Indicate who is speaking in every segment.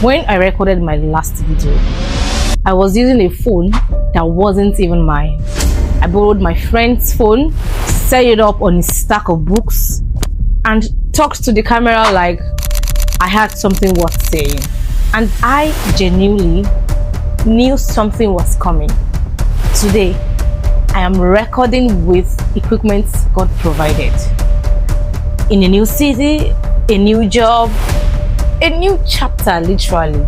Speaker 1: When I recorded my last video, I was using a phone that wasn't even mine. I borrowed my friend's phone, set it up on a stack of books, and talked to the camera like I had something worth saying. And I genuinely knew something was coming. Today, I am recording with equipment God provided. In a new city, a new job, a new chapter literally.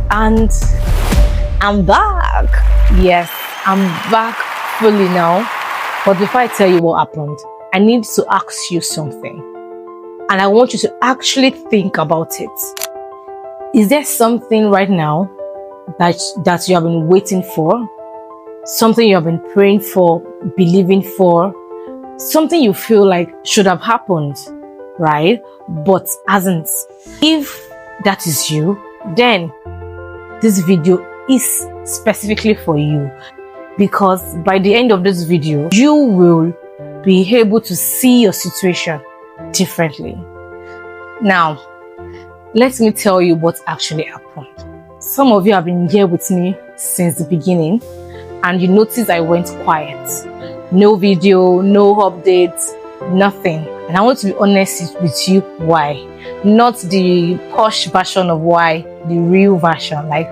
Speaker 1: And I'm back. Yes, I'm back fully now. But before I tell you what happened, I need to ask you something. And I want you to actually think about it. Is there something right now that you have been waiting for? Something you have been praying for, believing for? Something you feel like should have happened, right? But hasn't. If that is you, then this video is specifically for you, because by the end of this video, you will be able to see your situation differently. Now, let me tell you what actually happened. Some of you have been here with me since the beginning, and you notice I went quiet. No video, no updates, nothing. And I want to be honest with you why. Not the posh version of why, the real version, like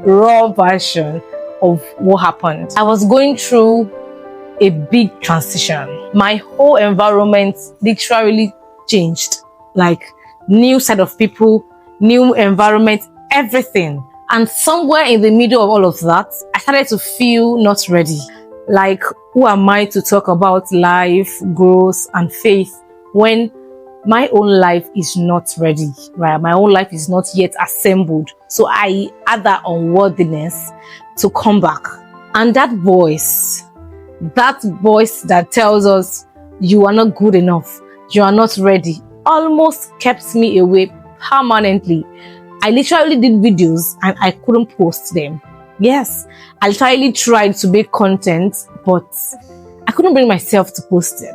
Speaker 1: raw version of what happened. I was going through a big transition. My whole environment literally changed. Like new set of people, new environment, everything. And somewhere in the middle of all of that, I started to feel not ready. Like, who am I to talk about life, growth, and faith when my own life is not ready, right? My own life is not yet assembled. So I had that unworthiness to come back. And that voice that tells us you are not good enough, you are not ready, almost kept me away permanently. I literally did videos and I couldn't post them. Yes, I literally tried to make content, but I couldn't bring myself to post it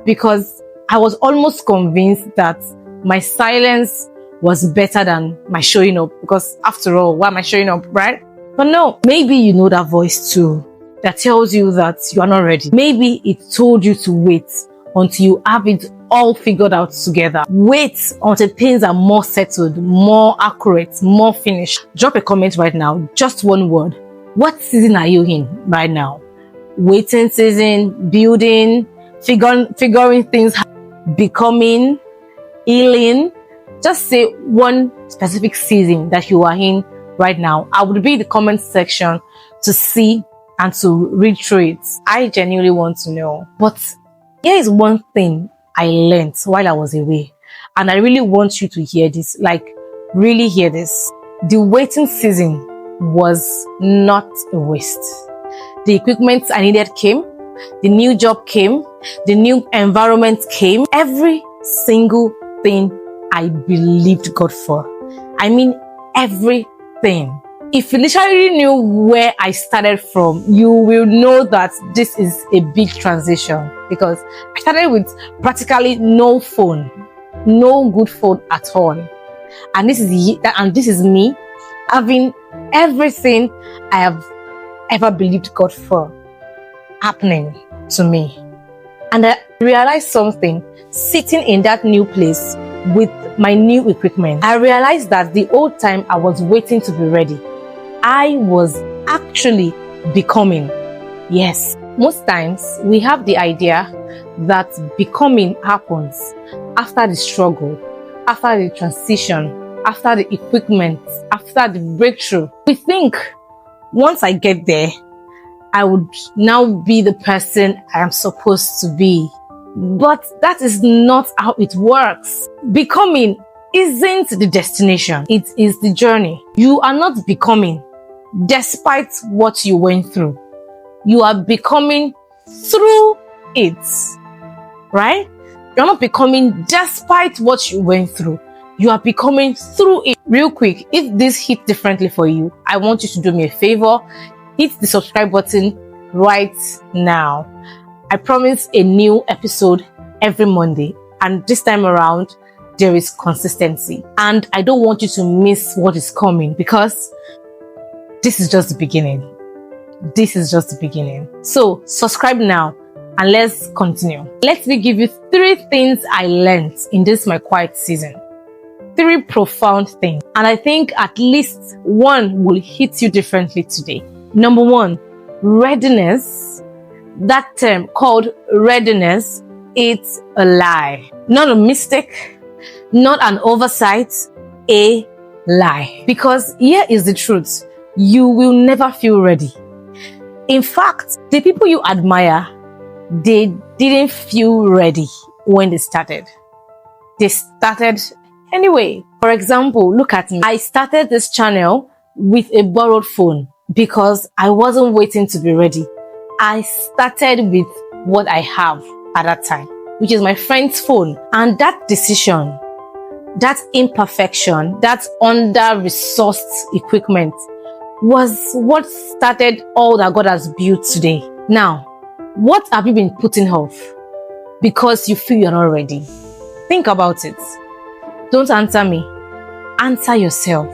Speaker 1: because I was almost convinced that my silence was better than my showing up, because after all, why am I showing up, right? But no, maybe you know that voice too, that tells you that you are not ready. Maybe it told you to wait until you have it all figured out together. Wait until things are more settled, more accurate, more finished. Drop a comment right now, just one word. What season are you in right now? Waiting season, building, figuring things out, becoming, healing. Just say one specific season that you are in right now. I would be in the comment section to see and to read through it. I genuinely want to know. But here is one thing I learned while I was away, and I really want you to hear this, like really hear this. The waiting season was not a waste. The equipment I needed came, the new job came, the new environment came, every single thing I believed God for. I mean, everything. If you literally knew where I started from, you will know that this is a big transition, because I started with practically no phone, no good phone at all. And this is me having everything I have ever believed God for happening to me. And I realized something sitting in that new place with my new equipment. I realized that the old time I was waiting to be ready, I was actually becoming. Yes, most times we have the idea that becoming happens after the struggle, after the transition, after the equipment, after the breakthrough. We think once I get there, I would now be the person I am supposed to be. But that is not how it works. Becoming isn't the destination, it is the journey. You are not becoming despite what you went through. You are becoming through it, right? You're not becoming despite what you went through. You are becoming through it. Real quick, if this hit differently for you, I want you to do me a favor. Hit the subscribe button right now. I promise a new episode every Monday. And this time around, there is consistency. And I don't want you to miss what is coming, because this is just the beginning. This is just the beginning. So subscribe now and let's continue. Let me give you 3 things I learned in this my quiet season. 3 profound things. And I think at least one will hit you differently today. Number 1, readiness. That term called readiness, it's a lie. Not a mistake, not an oversight, a lie. Because here is the truth. You will never feel ready. In fact, the people you admire, they didn't feel ready when they started. They started anyway. For example, look at me. I started this channel with a borrowed phone because I wasn't waiting to be ready. I started with what I have at that time, which is my friend's phone. And that decision, that imperfection, that under-resourced equipment was what started all that God has built today. Now, what have you been putting off because you feel you're not ready? Think about it. Don't answer me. Answer yourself.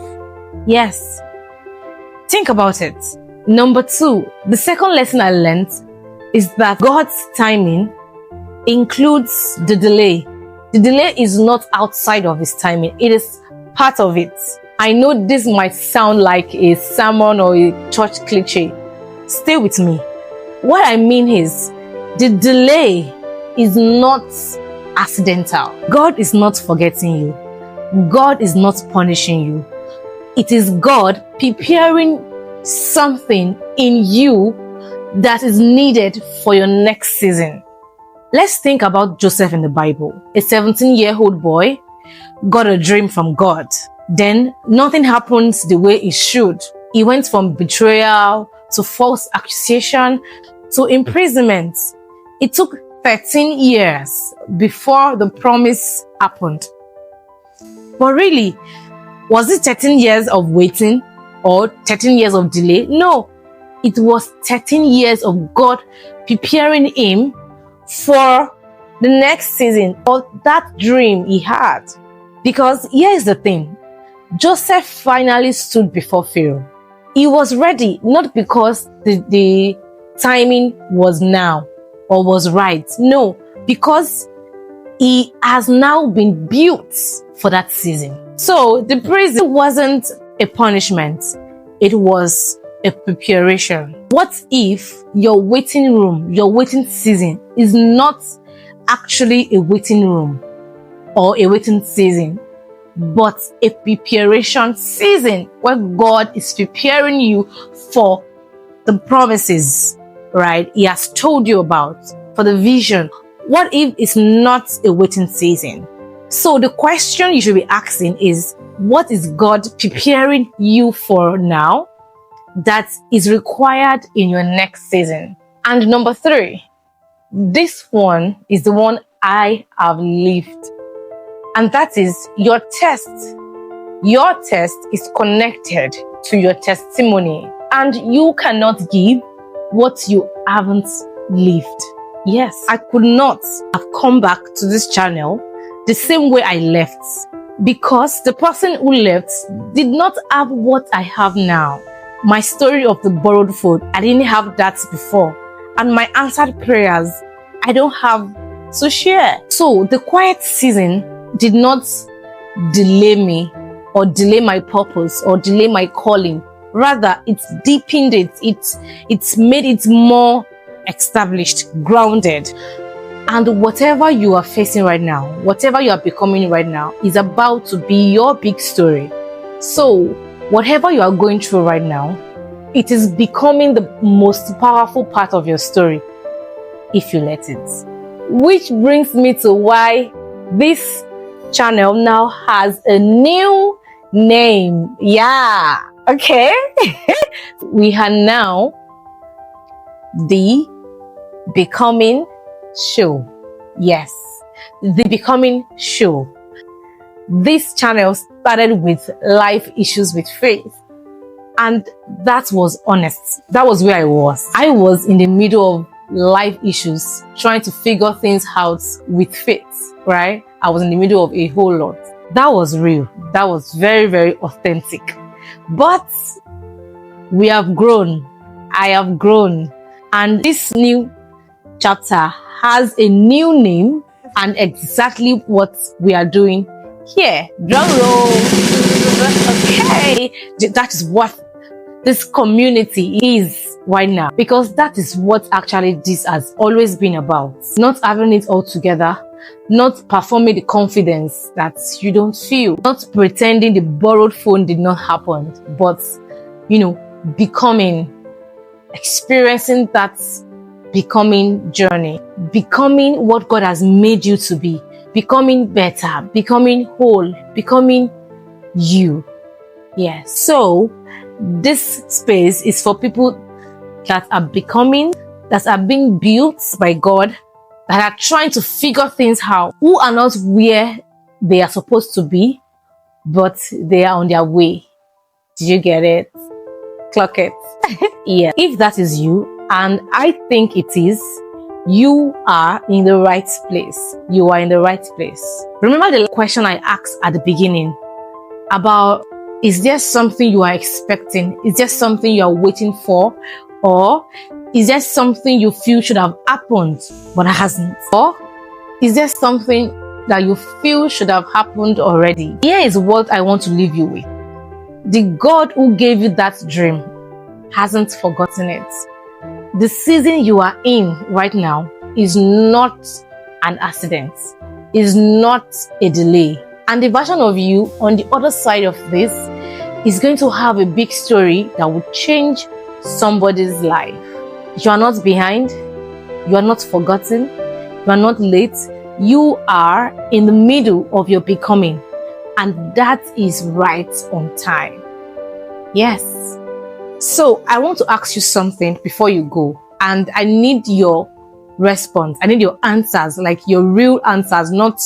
Speaker 1: Yes. Think about it. Number 2, the second lesson I learned is that God's timing includes the delay. The delay is not outside of His timing. It is part of it. I know this might sound like a sermon or a church cliche. Stay with me. What I mean is, the delay is not accidental. God is not forgetting you. God is not punishing you. It is God preparing something in you that is needed for your next season. Let's think about Joseph in the Bible. A 17-year-old boy got a dream from God. Then nothing happens the way it should. He went from betrayal to false accusation to imprisonment. It took 13 years before the promise happened. But really, was it 13 years of waiting or 13 years of delay? No, it was 13 years of God preparing him for the next season, or that dream he had. Because here is the thing. Joseph finally stood before Pharaoh. He was ready, not because the timing was now or was right. No, because he has now been built for that season. So the prison wasn't a punishment. It was a preparation. What if your waiting room, your waiting season is not actually a waiting room or a waiting season, but a preparation season where God is preparing you for the promises, right? He has told you about, for the vision. What if it's not a waiting season? So the question you should be asking is, what is God preparing you for now that is required in your next season? And number 3, this one is the one I have lived. And that is your test. Your test is connected to your testimony. And you cannot give what you haven't lived. Yes, I could not have come back to this channel the same way I left, because the person who left did not have what I have now. My story of the borrowed food, I didn't have that before. And my answered prayers, I don't have to share. So the quiet season did not delay me or delay my purpose or delay my calling. Rather, it's deepened it. It's made it more established, grounded. And whatever you are facing right now, whatever you are becoming right now, is about to be your big story. So whatever you are going through right now, it is becoming the most powerful part of your story if you let it. Which brings me to why this channel now has a new name. Yeah, okay. We are now the Becoming Show. Yes, the Becoming Show. This channel started with life issues with faith, and that was honest. That was where I was. I was in the middle of life issues, trying to figure things out with faith, right? I was in the middle of a whole lot. That was real. That was very, very authentic. But we have grown. I have grown. And this new chapter has a new name and exactly what we are doing here. Drum roll. Okay. That is what this community is right now, because that is what actually this has always been about. Not having it all together, not performing the confidence that you don't feel, not pretending the borrowed phone did not happen, but becoming, experiencing that becoming journey, becoming what God has made you to be, becoming better, becoming whole, becoming you. Yes. So this space is for people that are becoming, that are being built by God, that are trying to figure things out, who are not where they are supposed to be, but they are on their way. Did you get it? Clock it. Yeah. If that is you, and I think it is, you are in the right place. You are in the right place. Remember the question I asked at the beginning about, is there something you are expecting? Is there something you are waiting for? Or is there something you feel should have happened but hasn't? Or is there something that you feel should have happened already? Here is what I want to leave you with. The God who gave you that dream hasn't forgotten it. The season you are in right now is not an accident, is not a delay. And the version of you on the other side of this is going to have a big story that will change somebody's life. You are not behind. You are not forgotten. You are not late. You are in the middle of your becoming. And that is right on time. Yes. So I want to ask you something before you go. And I need your response. I need your answers, like your real answers, not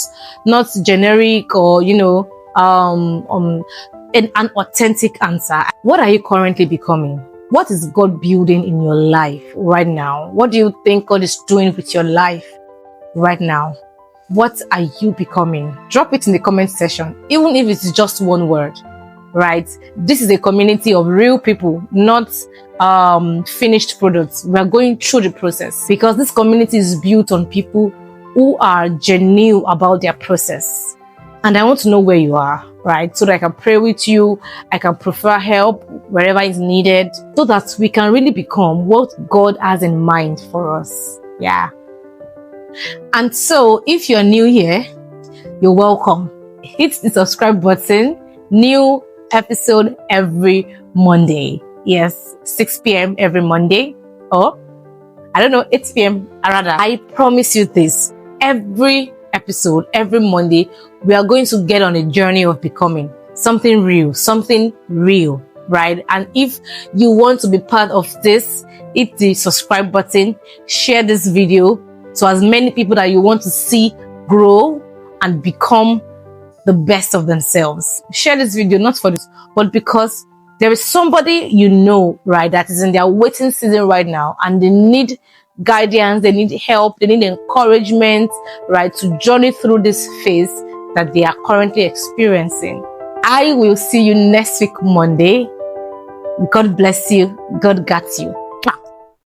Speaker 1: generic or an authentic answer. What are you currently becoming? What is God building in your life right now? What do you think God is doing with your life right now? What are you becoming? Drop it in the comment section, even if it's just one word, right? This is a community of real people, not finished products. We are going through the process because this community is built on people who are genuine about their process. And I want to know where you are, right? So that I can pray with you. I can prefer help wherever is needed so that we can really become what God has in mind for us. Yeah. And so if you're new here, you're welcome. Hit the subscribe button. New episode every Monday. Yes, 6 p.m. every Monday. Or, 8 p.m. rather. I promise you this. Every episode, every Monday, we are going to get on a journey of becoming something real, right? And if you want to be part of this, hit the subscribe button, share this video to as many people that you want to see grow and become the best of themselves. Share this video not for this, but because there is somebody right, that is in their waiting season right now and they need guidance, they need help, they need encouragement, right, to journey through this phase that they are currently experiencing. I will see you next week, Monday. God bless you. God got you.